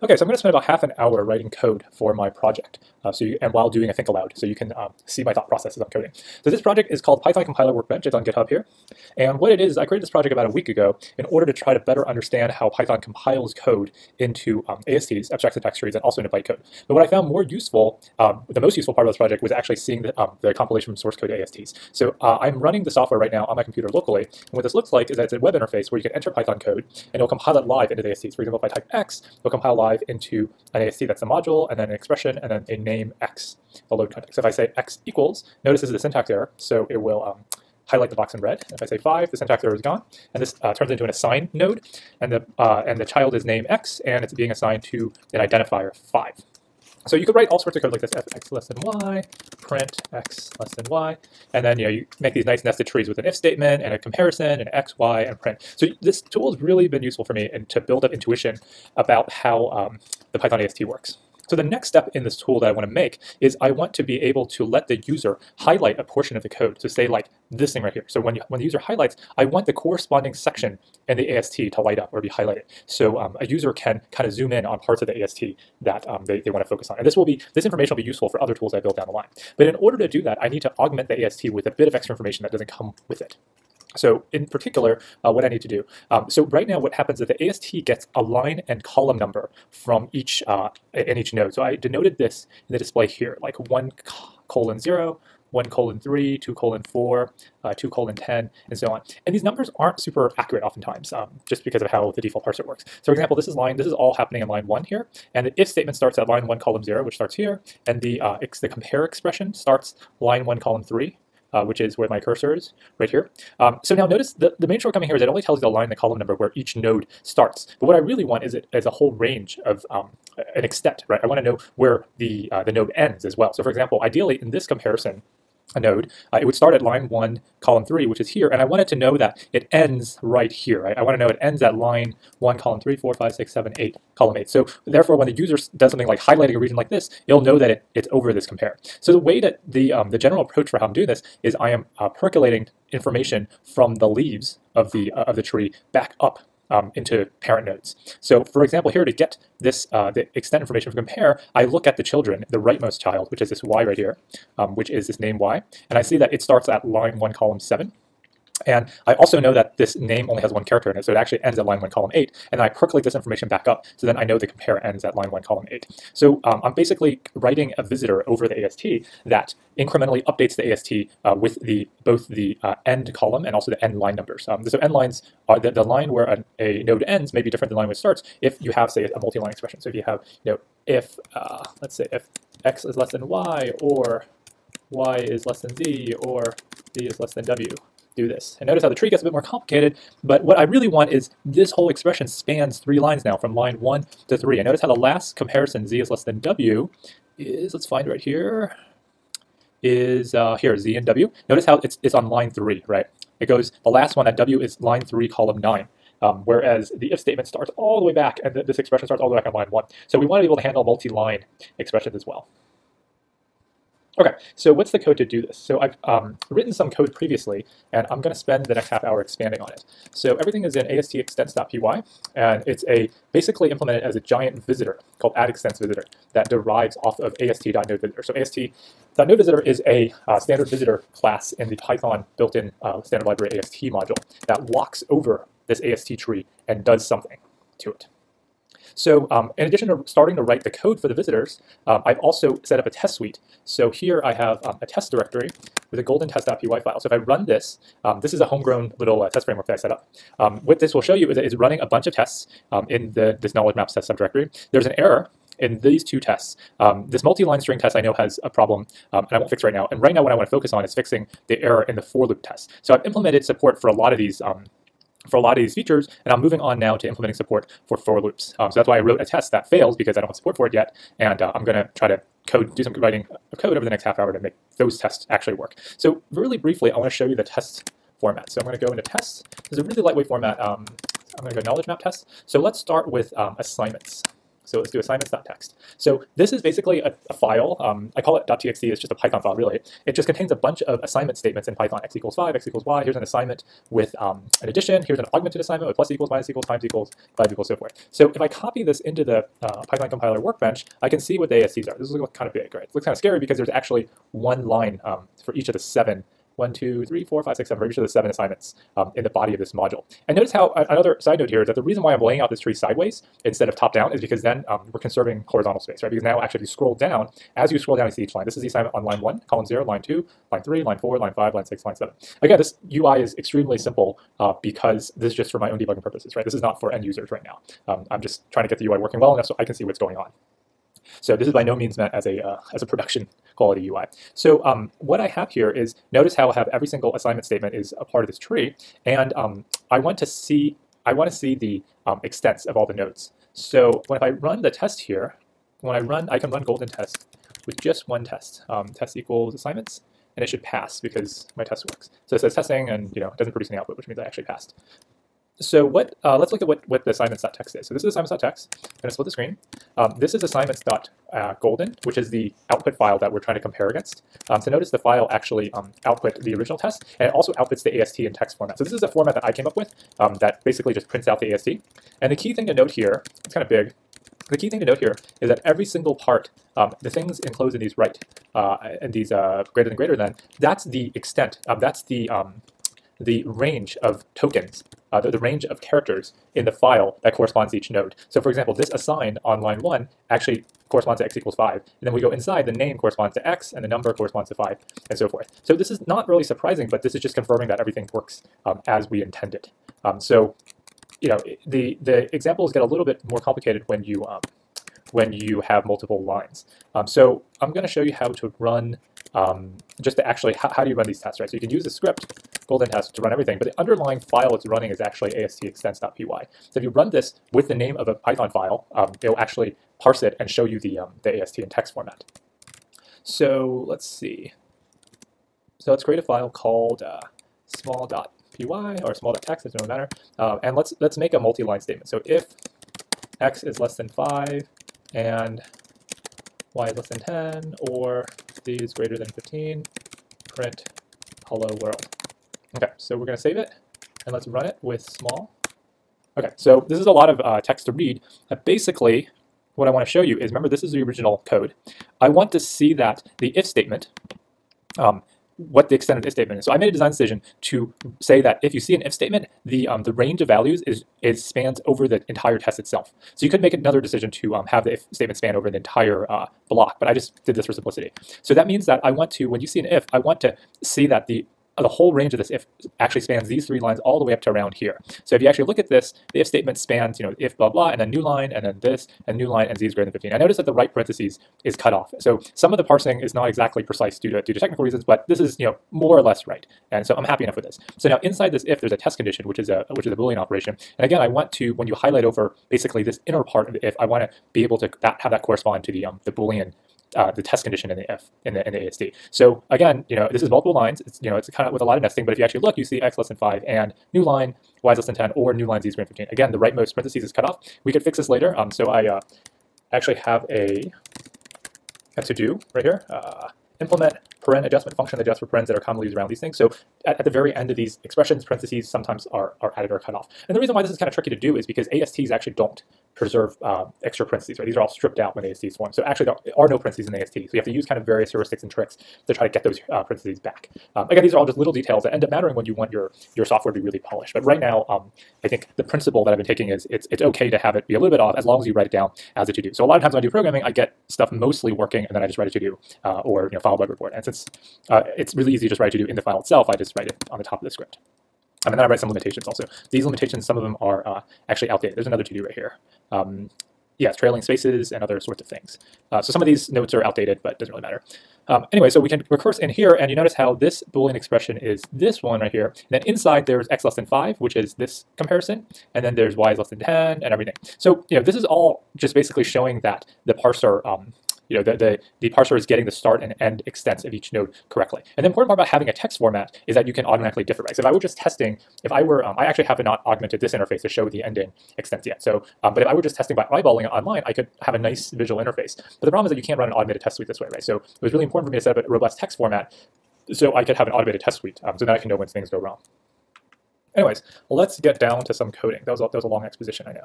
Okay, so I'm going to spend about half an hour writing code for my project, and while doing a think aloud, so you can see my thought process as I'm coding. So this project is called Python Compiler Workbench. It's on GitHub here, and what it is, I created this project about a week ago in order to try to better understand how Python compiles code into ASTs, abstract syntax trees, and also into bytecode. But what I found more useful, the most useful part of this project was actually seeing the compilation from source code to ASTs. So I'm running the software right now on my computer locally, and what this looks like is that it's a web interface where you can enter Python code, and it'll compile it live into the ASTs. For example, if I type X, it'll compile live into an AST that's the module, and then an expression, and then a name X, the load context. If I say X equals, notice this is a syntax error, so it will highlight the box in red. If I say 5, the syntax error is gone, and this turns into an assign node, and the child is name X, and it's being assigned to an identifier 5. So you could write all sorts of code like this: f x less than y, print x less than y, and then you make these nice nested trees with an if statement and a comparison and x, y, and print. So this tool has really been useful for me and to build up intuition about how the Python AST works. So the next step in this tool that I want to make is I want to be able to let the user highlight a portion of the code. So say like this thing right here. So when the user highlights, I want the corresponding section in the AST to light up or be highlighted. So a user can kind of zoom in on parts of the AST that they want to focus on. And this information will be useful for other tools I build down the line. But in order to do that, I need to augment the AST with a bit of extra information that doesn't come with it. So in particular, what I need to do, so right now what happens is the AST gets a line and column number from each node. So I denoted this in the display here, like 1:0, 1:3, 2:4, 2:10, and so on. And these numbers aren't super accurate oftentimes, just because of how the default parser works. So for example, this is all happening in line 1 here, and the if statement starts at line 1:0, which starts here, and the compare expression starts line 1:3. Which is where my cursor is, right here. So now notice the main shortcoming here is it only tells you the line and the column number where each node starts. But what I really want is a whole range of an extent, right? I want to know where the node ends as well. So for example, ideally in this comparison node, it would start at line 1, column 3, which is here, and I wanted to know that it ends right here, right? I want to know it ends at line 1, column 3, 4, 5, 6, 7, 8, column 8. So therefore, when the user does something like highlighting a region like this, it'll know that it's over this compare. So the way that the general approach for how I'm doing this is I am percolating information from the leaves of the tree back up into parent nodes. So for example, here to get this the extent information from compare, I look at the children, the rightmost child, which is this y right here, which is this name y, and I see that it starts at line 1, column 7. And I also know that this name only has one character in it, so it actually ends at line 1, column 8, and I percolate this information back up, so then I know the compare ends at line 1, column 8. So I'm basically writing a visitor over the AST that incrementally updates the AST with both the end column and also the end line numbers. So end lines are the line where a node ends may be different than the line where it starts if you have, say, a multi-line expression. So if you have, if, let's say, if x is less than y, or y is less than z, or z is less than w. Do this. And notice how the tree gets a bit more complicated, but what I really want is this whole expression spans 3 lines now from line 1 to 3. And notice how the last comparison, z is less than w, is, let's find right here, is here, z and w. Notice how it's on line 3, right? It goes, the last one at w is line 3, column 9. Whereas the if statement starts all the way back, and this expression starts all the way back on line 1. So we want to be able to handle multi-line expressions as well. Okay, so what's the code to do this? So I've written some code previously, and I'm going to spend the next half hour expanding on it. So everything is in AST_extents.py, and it's basically implemented as a giant visitor called add_extents_visitor that derives off of AST.NodeVisitor. So AST.NodeVisitor is a standard visitor class in the Python built-in standard library AST module that walks over this AST tree and does something to it. So in addition to starting to write the code for the visitors, I've also set up a test suite. So here I have a test directory with a golden test.py file. So if I run this, this is a homegrown little test framework that I set up. What this will show you is it's running a bunch of tests in this knowledge maps test subdirectory. There's an error in these 2 tests. This multi-line string test I know has a problem, and I won't fix right now. And right now what I want to focus on is fixing the error in the for loop test. So I've implemented support for a lot of these features, and I'm moving on now to implementing support for loops. So that's why I wrote a test that fails, because I don't have support for it yet, and I'm going to try to do some writing of code over the next half hour to make those tests actually work. So really briefly, I want to show you the test format. So I'm going to go into tests. This is a really lightweight format. I'm going to go knowledge map test. So let's start with assignments. So let's do assignments.txt. So this is basically a file. I call it .txt. It's just a Python file, really. It just contains a bunch of assignment statements in Python. X equals 5, x equals y. Here's an assignment with an addition. Here's an augmented assignment with plus equals, minus equals, times equals, 5 equals, so forth. So if I copy this into the Python compiler Workbench, I can see what the ASCs are. This looks kind of big, right? It looks kind of scary because there's actually one line for each of the 7 1, 2, 3, 4, 5, 6, 7, for each of the 7 assignments in the body of this module. And notice how, another side note here is that the reason why I'm laying out this tree sideways instead of top down is because then we're conserving horizontal space, right? Because now actually if you scroll down, as you scroll down, you see each line. This is the assignment on line 1, column 0, line 2, line 3, line 4, line 5, line 6, line 7. Again, this UI is extremely simple because this is just for my own debugging purposes, right? This is not for end users right now. I'm just trying to get the UI working well enough so I can see what's going on. So this is by no means meant as a production quality UI. So what I have here is, notice how I have every single assignment statement is a part of this tree, and I want to see the extents of all the nodes. So when I run the test here, I can run golden test with just one test. Test equals assignments, and it should pass because my test works. So it says testing, and it doesn't produce any output, which means I actually passed. So let's look at what the assignments.txt is. So this is assignments.txt. I'm going to split the screen. This is assignments.golden, which is the output file that we're trying to compare against. So notice the file actually output the original test, and it also outputs the AST in text format. So this is a format that I came up with that basically just prints out the AST. And the key thing to note here, it's kind of big, the key thing to note here is that every single part, the things enclosed in these right, and these greater than, that's the extent, that's the range of tokens, the range of characters in the file that corresponds to each node. So for example, this assign on line 1 actually corresponds to x equals 5. And then we go inside, the name corresponds to x, and the number corresponds to 5, and so forth. So this is not really surprising, but this is just confirming that everything works as we intended. So the examples get a little bit more complicated when you have multiple lines. So I'm going to show you how to run, just to actually, how do you run these tests, right? So you can use the script, golden test, to run everything, but the underlying file it's running is actually astextents.py. So if you run this with the name of a Python file, it'll actually parse it and show you the AST in text format. So let's see. So let's create a file called small.py or small.txt, it doesn't matter. And let's make a multi-line statement. So if x is less than 5 and y is less than 10, or z is greater than 15, print hello world. Okay, so we're going to save it, and let's run it with small. Okay, so this is a lot of text to read. Basically, what I want to show you is, remember, this is the original code. I want to see that the if statement, what the extent of the if statement is. So I made a design decision to say that if you see an if statement, the range of values spans over the entire test itself. So you could make another decision to have the if statement span over the entire block, but I just did this for simplicity. So that means that I want to, when you see an if, I want to see that the whole range of this if actually spans these 3 lines all the way up to around here. So if you actually look at this, the if statement spans, if blah blah, and then new line, and then this, and new line, and z is greater than 15. I notice that the right parentheses is cut off. So some of the parsing is not exactly precise due to technical reasons, but this is more or less right. And so I'm happy enough with this. So now inside this if, there's a test condition, which is a Boolean operation. And again, I want to, when you highlight over basically this inner part of the if, I want to be able to have that correspond to the Boolean, the test condition in the if in the AST. So again, this is multiple lines. It's it's kind of with a lot of nesting, but if you actually look, you see x less than 5 and new line, y is less than 10, or new line z is greater than 15. Again, the rightmost parentheses is cut off. We could fix this later. So I actually have a to do right here. Implement paren adjustment function that adjusts for parens that are commonly used around these things. So at the very end of these expressions, parentheses sometimes are added or cut off. And the reason why this is kind of tricky to do is because ASTs actually don't preserve extra parentheses, right? These are all stripped out when ASTs form. So actually there are no parentheses in AST. So you have to use kind of various heuristics and tricks to try to get those parentheses back. Again, these are all just little details that end up mattering when you want your software to be really polished. But right now, I think the principle that I've been taking is it's okay to have it be a little bit off as long as you write it down as a to-do. So a lot of times when I do programming, I get stuff mostly working and then I just write a to-do or file bug report. And since it's really easy to just write to-do in the file itself, I just write it on the top of the script. And then I write some limitations also. These limitations, some of them are actually outdated. There's another to-do right here. Yes, trailing spaces and other sorts of things. So some of these notes are outdated, but it doesn't really matter. Anyway, so we can recurse in here, and you notice how this Boolean expression is this one right here. And then inside there's x less than 5, which is this comparison, and then there's y is less than 10 and everything. So this is all just basically showing that the parser the parser is getting the start and end extents of each node correctly. And the important part about having a text format is that you can automatically differ, right? So if I were just testing, I actually have not augmented this interface to show the ending extents yet. So, but if I were just testing by eyeballing it online, I could have a nice visual interface. But the problem is that you can't run an automated test suite this way, right? So it was really important for me to set up a robust text format so I could have an automated test suite, so that I can know when things go wrong. Anyways, let's get down to some coding. That was a long exposition, I know.